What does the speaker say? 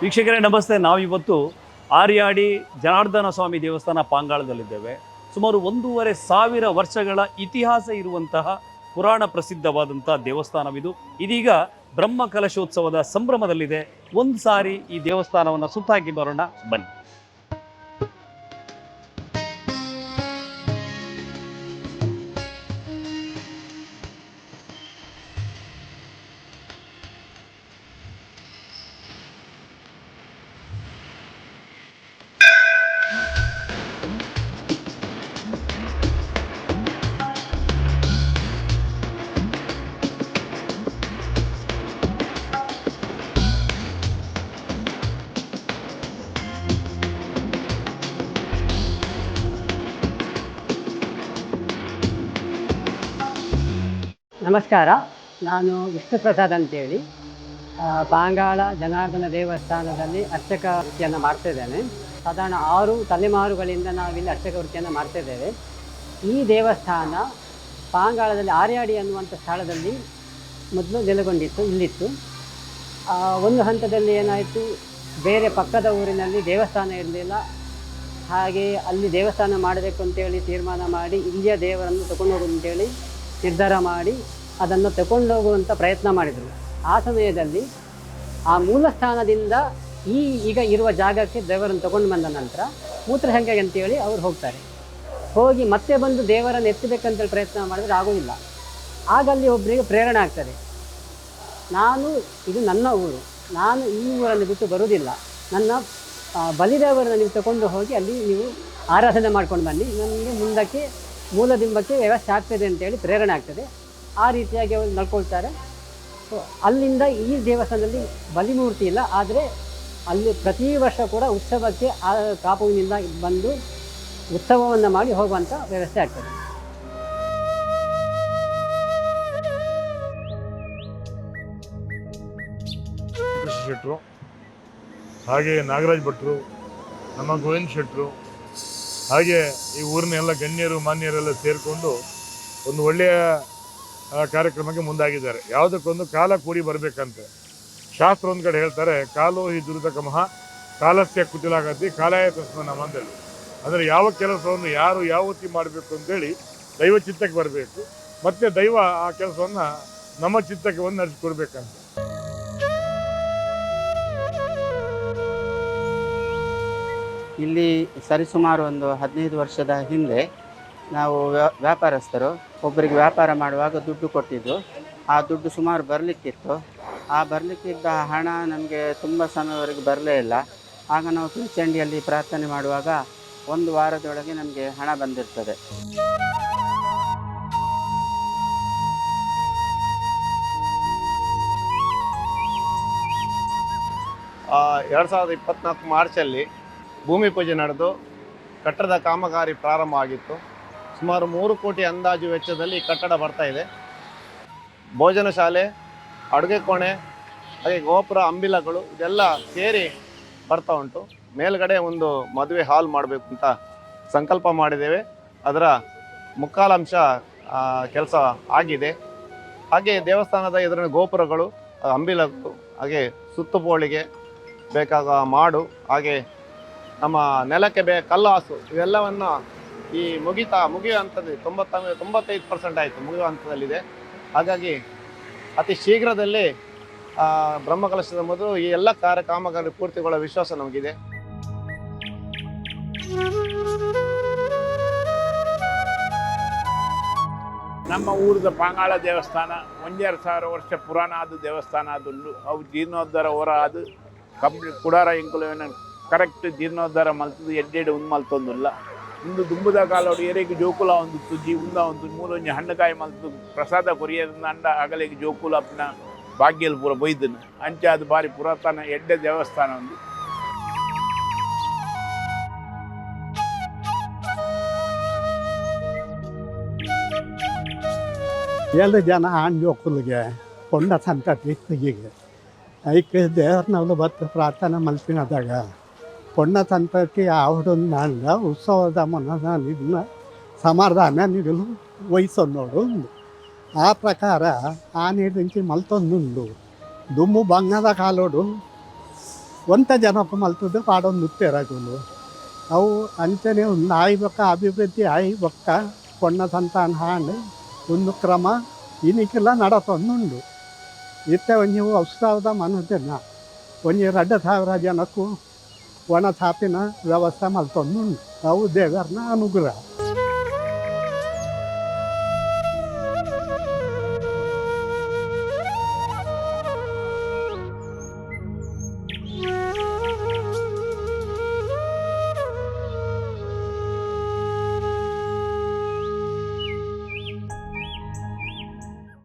ವೀಕ್ಷಕರೇ ನಮಸ್ತೆ. ನಾವಿವತ್ತು ಆರ್ಯಾಡಿ ಜನಾರ್ದನ ಸ್ವಾಮಿ ದೇವಸ್ಥಾನ ಪಾಂಗಾಳದಲ್ಲಿದ್ದೇವೆ. ಸುಮಾರು 1,500 ವರ್ಷಗಳ ಇತಿಹಾಸ ಇರುವಂತಹ ಪುರಾಣ ಪ್ರಸಿದ್ಧವಾದಂಥ ದೇವಸ್ಥಾನವಿದು. ಇದೀಗ ಬ್ರಹ್ಮ ಕಲಶೋತ್ಸವದ ಸಂಭ್ರಮದಲ್ಲಿದೆ. ಒಂದು ಸಾರಿ ಈ ದೇವಸ್ಥಾನವನ್ನು ಸುತ್ತಾಕಿ ಬರೋಣ ಬನ್ನಿ. ನಮಸ್ಕಾರ, ನಾನು ವಿಷ್ಣು ಪ್ರಸಾದ್ ಅಂತೇಳಿ ಪಾಂಗಾಳ ಜನಾರ್ದನ ದೇವಸ್ಥಾನದಲ್ಲಿ ಅರ್ಚಕ ವೃತ್ತಿಯನ್ನು ಮಾಡ್ತಿದ್ದೇನೆ. ಸಾಧಾರಣ 6 ತಲೆಮಾರುಗಳಿಂದ ನಾವಿಲ್ಲಿ ಅರ್ಚಕ ವೃತ್ತಿಯನ್ನು ಮಾಡ್ತಿದ್ದೇವೆ. ಈ ದೇವಸ್ಥಾನ ಪಾಂಗಾಳದಲ್ಲಿ ಆರ್ಯಾಡಿ ಅನ್ನುವಂಥ ಸ್ಥಳದಲ್ಲಿ ಮೊದಲು ನೆಲೆಗೊಂಡಿತ್ತು, ಇಲ್ಲಿತ್ತು. ಒಂದು ಹಂತದಲ್ಲಿ ಏನಾಯಿತು, ಬೇರೆ ಪಕ್ಕದ ಊರಿನಲ್ಲಿ ದೇವಸ್ಥಾನ ಇರಲಿಲ್ಲ. ಹಾಗೆ ಅಲ್ಲಿ ದೇವಸ್ಥಾನ ಮಾಡಬೇಕು ಅಂತೇಳಿ ತೀರ್ಮಾನ ಮಾಡಿ ಇಲ್ಲಿಯ ದೇವರನ್ನು ತಗೊಂಡು ಹೋಗೋದು ಅಂತೇಳಿ ನಿರ್ಧಾರ ಮಾಡಿ ಅದನ್ನು ತಗೊಂಡೋಗುವಂಥ ಪ್ರಯತ್ನ ಮಾಡಿದರು. ಆ ಸಮಯದಲ್ಲಿ ಆ ಮೂಲ ಸ್ಥಾನದಿಂದ ಈಗ ಇರುವ ಜಾಗಕ್ಕೆ ದೇವರನ್ನು ತಗೊಂಡು ಬಂದ ನಂತರ ಮೂತ್ರಸಂಖ್ಯೆಗೆ ಅಂತೇಳಿ ಅವರು ಹೋಗ್ತಾರೆ. ಹೋಗಿ ಮತ್ತೆ ಬಂದು ದೇವರನ್ನು ಎತ್ತಬೇಕಂತೇಳಿ ಪ್ರಯತ್ನ ಮಾಡಿದ್ರೆ ಆಗೋದಿಲ್ಲ. ಆಗ ಅಲ್ಲಿ ಒಬ್ಬರಿಗೆ ಪ್ರೇರಣೆ ಆಗ್ತದೆ, ಇದು ನನ್ನ ಊರು, ನಾನು ಈ ಊರನ್ನು ಬಿಟ್ಟು ಬರುವುದಿಲ್ಲ, ನನ್ನ ಬಲಿದೇವರನ್ನು ನೀವು ತಗೊಂಡು ಹೋಗಿ ಅಲ್ಲಿ ನೀವು ಆರಾಧನೆ ಮಾಡ್ಕೊಂಡು ಬನ್ನಿ, ನನಗೆ ಮುಂದಕ್ಕೆ ಮೂಲದಿಂಬಕ್ಕೆ ವ್ಯವಸ್ಥೆ ಆಗ್ತದೆ ಅಂತೇಳಿ ಪ್ರೇರಣೆ ಆಗ್ತದೆ. ಆ ರೀತಿಯಾಗಿ ಅವರು ನಡ್ಕೊಳ್ತಾರೆ. ಸೊ ಅಲ್ಲಿಂದ ಈ ದೇವಸ್ಥಾನದಲ್ಲಿ ಬಲಿಮೂರ್ತಿ ಇಲ್ಲ, ಆದರೆ ಅಲ್ಲಿ ಪ್ರತಿ ವರ್ಷ ಕೂಡ ಉತ್ಸವಕ್ಕೆ ಆ ಕಾಪುವಿನಿಂದ ಬಂದು ಉತ್ಸವವನ್ನು ಮಾಡಿ ಹೋಗುವಂಥ ವ್ಯವಸ್ಥೆ ಆಗ್ತದೆ. ಶೆಟ್ಟರು, ಹಾಗೆ ನಾಗರಾಜ್ ಭಟ್ರು, ನಮ್ಮ ಗೋವಿಂದ್ ಶೆಟ್ಟರು, ಹಾಗೆ ಈ ಊರಿನ ಎಲ್ಲ ಗಣ್ಯರು ಮಾನ್ಯರೆಲ್ಲ ಸೇರಿಕೊಂಡು ಒಂದು ಒಳ್ಳೆಯ ಕಾರ್ಯಕ್ರಮಕ್ಕೆ ಮುಂದಾಗಿದ್ದಾರೆ. ಯಾವುದಕ್ಕೊಂದು ಕಾಲ ಕೂಡಿ ಬರಬೇಕಂತೆ. ಶಾಸ್ತ್ರ ಒಂದು ಕಡೆ ಹೇಳ್ತಾರೆ, ಕಾಲೋ ಹಿ ದುರಿತಕಮಃ ಕಾಲಸ್ಯ ಕುಟಿಲಾಗತಿ ಕಾಲಾಯ ತಸ್ಮನಮ ಅಂತೇಳಿ. ಅಂದರೆ ಯಾವ ಕೆಲಸವನ್ನು ಯಾರು ಯಾವತ್ತಿ ಮಾಡಬೇಕು ಅಂತೇಳಿ ದೈವ ಚಿತ್ತಕ್ಕೆ ಬರಬೇಕು, ಮತ್ತು ದೈವ ಆ ಕೆಲಸವನ್ನು ನಮ್ಮ ಚಿತ್ತಕ್ಕೆ ಒಂದು ನಡೆಸಿಕೊಡ್ಬೇಕಂತ. ಇಲ್ಲಿ ಸರಿಸುಮಾರು ಒಂದು 15 ವರ್ಷದ ಹಿಂದೆ ನಾವು ವ್ಯಾಪಾರಸ್ಥರು ಒಬ್ಬರಿಗೆ ವ್ಯಾಪಾರ ಮಾಡುವಾಗ ದುಡ್ಡು ಕೊಟ್ಟಿದ್ದು. ಆ ದುಡ್ಡು ಸುಮಾರು ಬರಲಿಕ್ಕಿತ್ತು. ಆ ಬರಲಿಕ್ಕಿದ್ದ ಹಣ ನಮಗೆ ತುಂಬ ಸಮಯವರೆಗೆ ಬರಲೇ ಇಲ್ಲ. ಆಗ ನಾವು ಪಿಲ್ಚಂಡಿಯಲ್ಲಿ ಪ್ರಾರ್ಥನೆ ಮಾಡುವಾಗ 1 ವಾರದೊಳಗೆ ನಮಗೆ ಹಣ ಬಂದಿರ್ತದೆ. ಆ 2024 ಮಾರ್ಚಲ್ಲಿ ಭೂಮಿ ಪೂಜೆ ನಡೆದು ಕಟ್ಟಡದ ಕಾಮಗಾರಿ ಪ್ರಾರಂಭ ಆಗಿತ್ತು. ಸುಮಾರು 3 ಕೋಟಿ ಅಂದಾಜು ವೆಚ್ಚದಲ್ಲಿ ಕಟ್ಟಡ ಬರ್ತಾ ಇದೆ. ಭೋಜನ ಶಾಲೆ, ಅಡುಗೆ ಕೋಣೆ, ಹಾಗೆ ಗೋಪುರ, ಅಂಬಿಲಗಳು ಇದೆಲ್ಲ ಸೇರಿ ಬರ್ತಾ ಉಂಟು. ಮೇಲ್ಗಡೆ ಒಂದು ಮದುವೆ ಹಾಲ್ ಮಾಡಬೇಕು ಅಂತ ಸಂಕಲ್ಪ ಮಾಡಿದ್ದೇವೆ. ಅದರ ಮುಕ್ಕಾಲಾಂಶ ಕೆಲಸ ಆಗಿದೆ. ಹಾಗೆ ದೇವಸ್ಥಾನದ ಎದುರಿನ ಗೋಪುರಗಳು, ಅಂಬಿಲಗಳು, ಹಾಗೆ ಸುತ್ತುಪೋಳಿಗೆ ಬೇಕಾದ ಮಾಡು, ಹಾಗೆ ನಮ್ಮ ನೆಲಕ್ಕೆ ಕಲ್ಲು ಹಾಸು ಇವೆಲ್ಲವನ್ನು ಈ ಮುಗಿಯೋ ಹಂತದಲ್ಲಿ 95% ಆಯಿತು, ಮುಗಿಯುವ ಹಂತದಲ್ಲಿದೆ. ಹಾಗಾಗಿ ಅತಿ ಶೀಘ್ರದಲ್ಲಿ ಬ್ರಹ್ಮಕಲಶದ ಮೊದಲು ಈ ಎಲ್ಲ ಕಾಮಗಾರಿ ಪೂರ್ತಿಗೊಳ್ಳೋ ವಿಶ್ವಾಸ ನಮಗಿದೆ. ನಮ್ಮ ಊರದ ಪಾಂಗಾಳ ದೇವಸ್ಥಾನ 1,200 ವರ್ಷ ಪುರಾಣ ಆದ ದೇವಸ್ಥಾನ ಅದುಂಡು. ಅವು ಜೀರ್ಣೋದ್ಧಾರ ಹೊರ ಅದು ಕಂಪ್ಲೀಟ್ ಕುಡಾರ ಇಂಕುಲವೇನ ಕರೆಕ್ಟ್ ಜೀರ್ಣೋದ್ಧಾರ ಮಲ್ತದ್ದು ಎಡ್ಡೆಡೆ ಒಂದು ಮಲ್ತೊಂದಿಲ್ಲ. ಇಂದು ದುಂಬುದ ಕಾಲೋಡು ಎರೆಗೆ ಜೋಕುಲ ಒಂದು ತುಜಿ ಉಂದ ಒಂದು ಮೂಲೊಂಜಿ ಹಣ್ಣುಕಾಯಿ ಮಲ್ತು ಪ್ರಸಾದ ಕೊರಿಯದ ಅಂಡ ಅಗಲಿಗೆ ಜೋಕುಲ ಅಪ್ಪನ ಭಾಗ್ಯಲ್ ಪೂರ ಬೈದನು ಅಂಚೆ ಅದು ಭಾರಿ ಪುರಾತನ ಎಡ್ಡೆ ದೇವಸ್ಥಾನ ಒಂದು. ಎಲ್ಲ ಜನ ಜೋಕುಲಿಗೆ ಕೊಂಡ ಸಂತತಿ ತೆಗಿಗೆ ಐಕೆ ದೇವ್ರನ್ನ ಬತ್ತು ಪ್ರಾರ್ಥನೆ ಮಲ್ಪಿನದಾಗ ಕೊಂಡ ಸಂತತಿ ಆವಡೊಂದು ಅಂದ ಉತ್ಸವದ ಮನ ಇದನ್ನ ಸಮಾಧಾನ ನೀಡಲು ವಹಿಸೋದು. ಆ ಪ್ರಕಾರ ಆ ನೀರು ಮಲ್ತೊಂದುಂಡು ದುಮ್ಮು ಬಂಗದ ಕಾಲೋಡು ಒಂಥ ಜನಕ್ಕೆ ಮಲ್ತದ್ದು ಪಾಡೊಂದು ಉತ್ತೇರಾಗುಲು ಅವು ಅಂಚನೆ ಒಂದು ಆಯ್ಬೇಕ ಅಭಿವೃದ್ಧಿ ಆಯ್ಬೇಕ ಪೊಣ್ಣ ಸಂತಾನ ಹಾಂಡು ಒಂದು ಕ್ರಮ ಇನ್ನಿಕ್ಕೆಲ್ಲ ನಡತೊಂದುಂಡು ಇತ್ತೆ ಒಂಜಿ ಉತ್ಸವದ ಮನೋಜನ ಒಂಜಿ 2,000 ಜನಕ್ಕೂ ಒಣ ಸಾಪಿನ ವ್ಯವಸ್ಥೆ ಮಲ್ತೊಂದುಂಡು ಅವು ದೇವರನ ಅನುಗ್ರಹ.